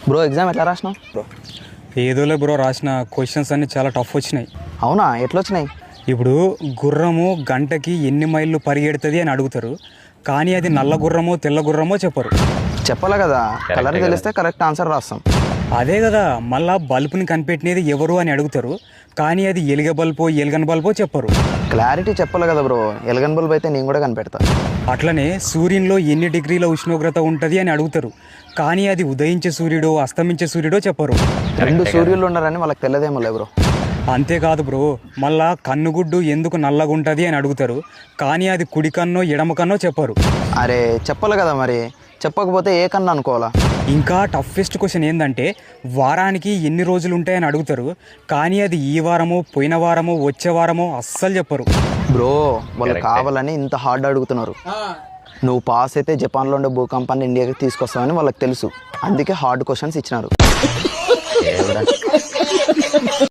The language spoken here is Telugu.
బ్రో ఎగ్జామ్ ఎట్లా రాసినావు బ్రో? ఏదోలే బ్రో, రాసిన క్వశ్చన్స్ అన్నీ చాలా టఫ్ వచ్చినాయి. అవునా, ఎట్లా వచ్చినాయి? ఇప్పుడు గుర్రము గంటకి ఎన్ని మైళ్ళు పరిగెడుతుంది అని అడుగుతారు, కానీ అది నల్ల గుర్రమో తెల్ల గుర్రమో చెప్పరు. చెప్పాలి కదా, కలర్ తెలిస్తే కరెక్ట్ ఆన్సర్ రాస్తాం. అదే కదా, మళ్ళా బల్బుని కనిపెట్టినది ఎవరు అని అడుగుతారు, కానీ అది ఎలిగ బల్బో ఎలుగని బల్బో చెప్పరు. క్లారిటీ చెప్పాలి కదా బ్రో, ఎలగన్ బల్బ్ అయితే నేను కూడా కనిపెడతా. అట్లనే సూర్యునిలో ఎన్ని డిగ్రీల ఉష్ణోగ్రత ఉంటుంది అని అడుగుతారు, కానీ అది ఉదయించే సూర్యుడో అస్తమించే సూర్యుడో చెప్పరు. రెండు సూర్యులు ఉన్నారని వాళ్ళకి తెలియదేమో బ్రో. అంతేకాదు బ్రో, మళ్ళా కన్నుగుడ్డు ఎందుకు నల్లగుంటుంది అని అడుగుతారు, కానీ అది కుడి కన్నో ఎడమ కన్నో చెప్పరు. అరే చెప్పాలి కదా, మరి చెప్పకపోతే ఏ కన్నా అనుకోవాలా? ఇంకా టఫెస్ట్ క్వశ్చన్ ఏంటంటే వారానికి ఎన్ని రోజులు ఉంటాయని అడుగుతారు, కానీ అది ఈ వారమో పోయిన వారమో వచ్చే వారమో అస్సలు చెప్పరు. బ్రో వాళ్ళు కావాలని ఇంత హార్డ్ అడుగుతున్నారు. నువ్వు పాస్ అయితే జపాన్లో ఉండే భూకంపాన్ని ఇండియాకి తీసుకొస్తావని వాళ్ళకి తెలుసు, అందుకే హార్డ్ క్వశ్చన్స్ ఇచ్చినారు.